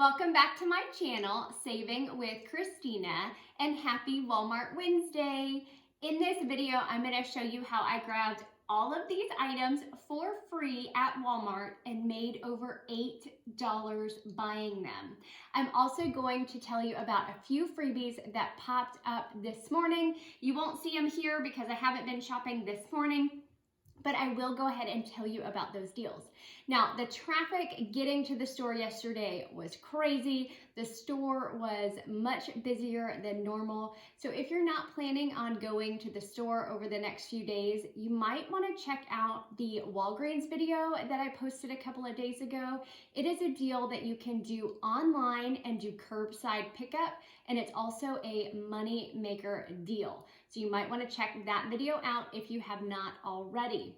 Welcome back to my channel, Saving with Christina, and happy Walmart Wednesday. In this video, I'm going to show you how I grabbed all of these items for free at Walmart and made over $8 buying them. I'm also going to tell you about a few freebies that popped up this morning. You won't see them here because I haven't been shopping this morning, but I will go ahead and tell you about those deals. Now, the traffic getting to the store yesterday was crazy. The store was much busier than normal. So if you're not planning on going to the store over the next few days, you might want to check out the Walgreens video that I posted a couple of days ago. It is a deal that you can do online and do curbside pickup, and it's also a money maker deal. So you might want to check that video out if you have not already.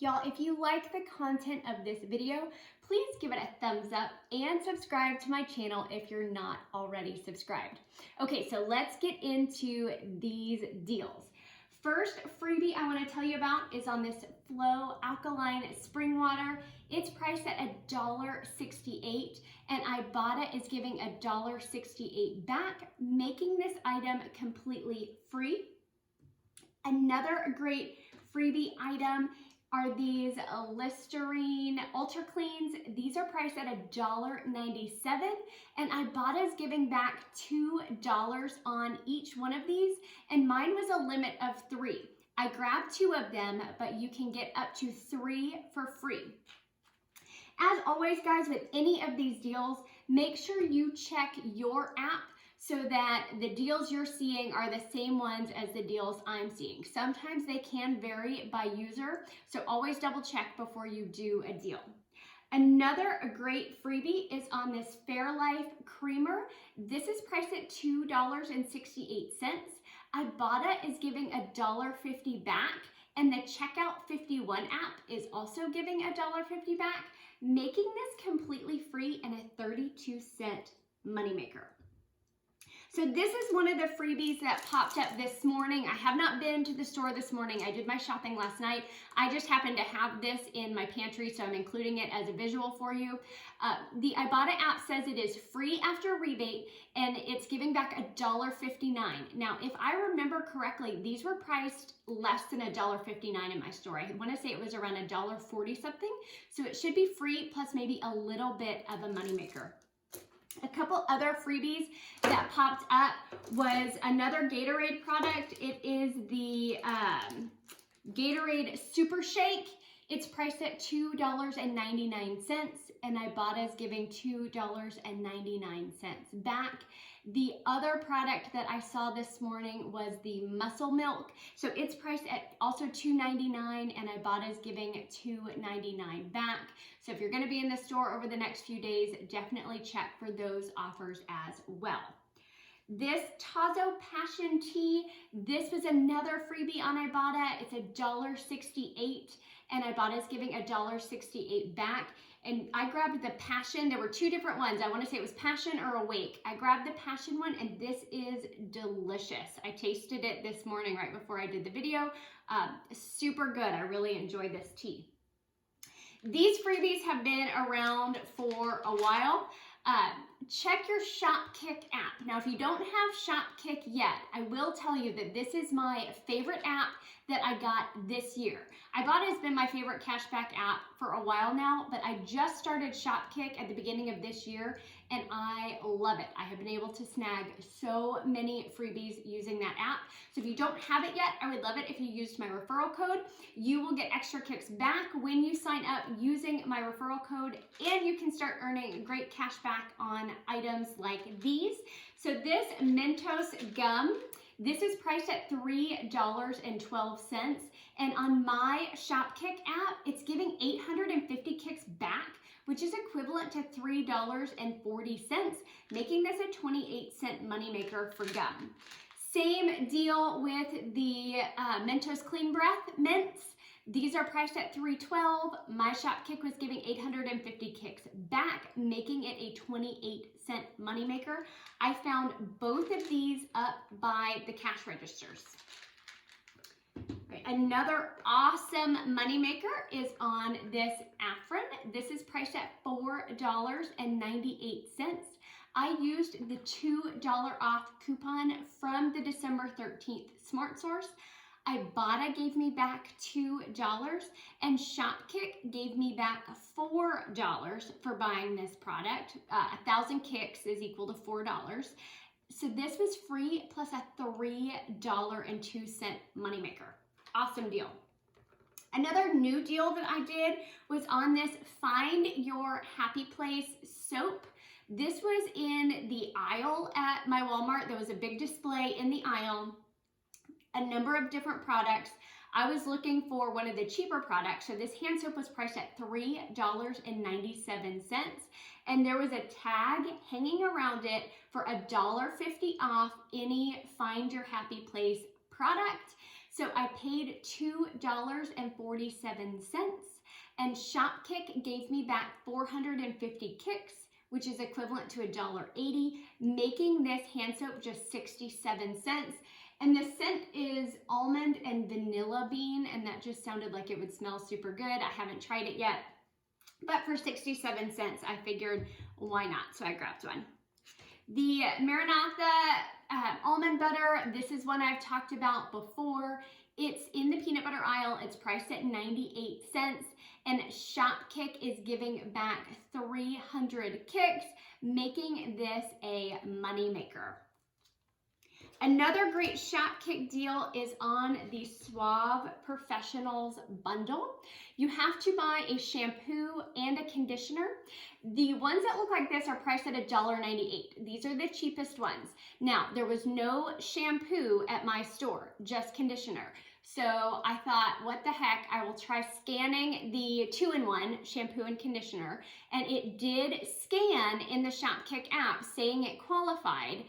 Y'all, if you like the content of this video, please give it a thumbs up and subscribe to my channel if you're not already subscribed. Okay, so let's get into these deals. First freebie I want to tell you about is on this Flow Alkaline Spring Water. It's priced at $1.68 and Ibotta is giving $1.68 back, making this item completely free. Another great freebie item are these Listerine Ultra Cleans. These are priced at $1.97 and Ibotta is giving back $2 on each one of these, and mine was a limit of 3. I grabbed 2 of them, but you can get up to 3 for free. As always, guys, with any of these deals, make sure you check your app so that the deals you're seeing are the same ones as the deals I'm seeing. Sometimes they can vary by user, so always double check before you do a deal. Another great freebie is on this Fairlife Creamer. This is priced at $2.68. Ibotta is giving $1.50 back, and the Checkout51 app is also giving $1.50 back, making this completely free and a 32-cent moneymaker. So this is one of the freebies that popped up this morning. I have not been to the store this morning. I did my shopping last night. I just happened to have this in my pantry, so I'm including it as a visual for you. The Ibotta app says it is free after rebate, and it's giving back $1.59. Now, if I remember correctly, these were priced less than $1.59 in my store. I want to say it was around $1.40 something, so it should be free plus maybe a little bit of a moneymaker. A couple other freebies that popped up was another Gatorade product. It is the Gatorade Super Shake. It's priced at $2.99 and Ibotta is giving $2.99 back. The other product that I saw this morning was the Muscle Milk. So it's priced at also $2.99 and Ibotta is giving $2.99 back. So if you're going to be in the store over the next few days, definitely check for those offers as well. This Tazo Passion Tea, this was another freebie on Ibotta. It's $1.68 and Ibotta is giving $1.68 back. And I grabbed the Passion. There were 2 different ones. I want to say it was Passion or Awake. I grabbed the Passion one, and this is delicious. I tasted it this morning right before I did the video. Super good. I really enjoyed this tea. These freebies have been around for a while. Check your Shopkick app. Now, if you don't have Shopkick yet, I will tell you that this is my favorite app that I got this year. Ibotta has been my favorite cashback app for a while now, but I just started Shopkick at the beginning of this year, and I love it. I have been able to snag so many freebies using that app. So if you don't have it yet, I would love it if you used my referral code. You will get extra kicks back when you sign up using my referral code, and you can start earning great cash back on items like these. So this Mentos gum, this is priced at $3.12, and on my Shopkick app, it's giving 850 kicks back, which is equivalent to $3.40, making this a 28-cent moneymaker for gum. Same deal with the Mentos Clean Breath mints. These are priced at $3.12. My Shopkick was giving 850 kicks back, making it a 28-cent moneymaker. I found both of these up by the cash registers. Right, another awesome moneymaker is on this Afrin. This is priced at $4.98. I used the $2 off coupon from the December 13th Smart Source. Ibotta gave me back $2 and Shopkick gave me back $4 for buying this product. 1,000 kicks is equal to $4. So this was free plus a $3.02 moneymaker. Awesome deal. Another new deal that I did was on this Find Your Happy Place soap. This was in the aisle at my Walmart. There was a big display in the aisle, a number of different products. I was looking for one of the cheaper products. So this hand soap was priced at $3.97. And there was a tag hanging around it for $1.50 off any Find Your Happy Place product. So I paid $2.47 and Shopkick gave me back 450 kicks, which is equivalent to $1.80, making this hand soap just 67 cents. And the scent is almond and vanilla bean, and that just sounded like it would smell super good. I haven't tried it yet, but for 67 cents, I figured why not? So I grabbed one. The Maranatha almond butter, this is one I've talked about before. It's in the peanut butter aisle. It's priced at 98 cents, and Shopkick is giving back 300 kicks, making this a moneymaker. Another great Shopkick deal is on the Suave Professionals bundle. You have to buy a shampoo and a conditioner. The ones that look like this are priced at $1.98. These are the cheapest ones. Now, there was no shampoo at my store, just conditioner. So I thought, what the heck, I will try scanning the 2-in-1 shampoo and conditioner, and it did scan in the Shopkick app saying it qualified.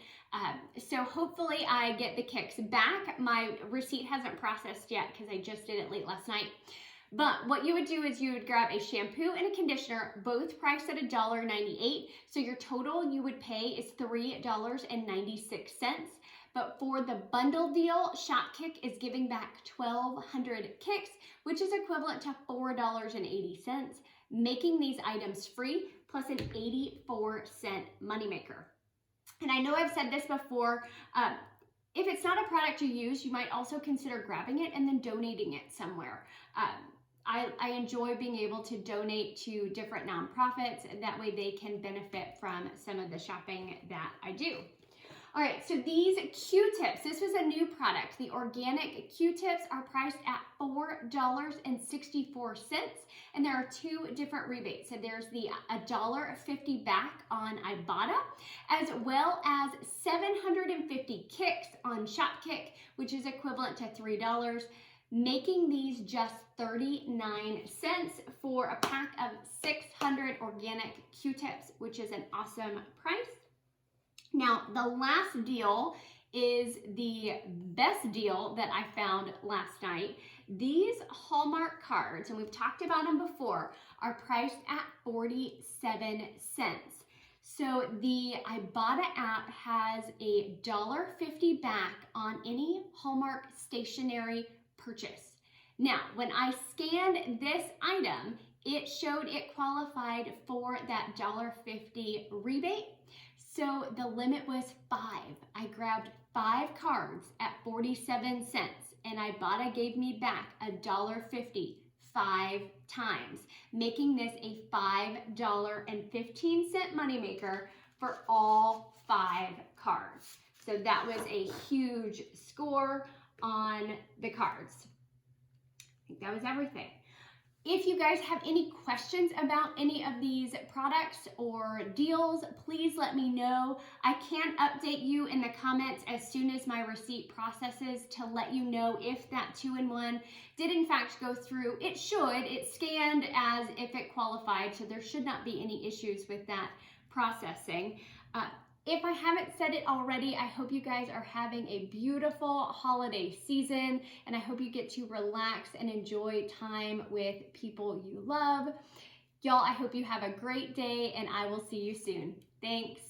So hopefully I get the kicks back. My receipt hasn't processed yet because I just did it late last night. But what you would do is you would grab a shampoo and a conditioner, both priced at $1.98. So your total you would pay is $3.96. But for the bundle deal, Shopkick is giving back 1,200 kicks, which is equivalent to $4.80, making these items free plus an 84-cent moneymaker. And I know I've said this before, if it's not a product you use, you might also consider grabbing it and then donating it somewhere. I enjoy being able to donate to different nonprofits, and that way they can benefit from some of the shopping that I do. All right, so these Q-tips, this was a new product. The organic Q-tips are priced at $4.64, and there are two different rebates. So there's the $1.50 back on Ibotta, as well as 750 kicks on Shopkick, which is equivalent to $3, making these just 39 cents for a pack of 600 organic Q-tips, which is an awesome price. Now, the last deal is the best deal that I found last night. These Hallmark cards, and we've talked about them before, are priced at 47 cents. So the Ibotta app has a $1.50 back on any Hallmark stationery purchase. Now, when I scanned this item, it showed it qualified for that $1.50 rebate. So the limit was 5. I grabbed 5 cards at 47 cents, and Ibotta gave me back $1.50 5 times, making this a $5.15 moneymaker for all 5 cards. So that was a huge score on the cards. I think that was everything. If you guys have any questions about any of these products or deals, please let me know. I can update you in the comments as soon as my receipt processes to let you know if that 2-in-1 did in fact go through. It should. It scanned as if it qualified, so there should not be any issues with that processing. If I haven't said it already, I hope you guys are having a beautiful holiday season, and I hope you get to relax and enjoy time with people you love. Y'all, I hope you have a great day, and I will see you soon. Thanks.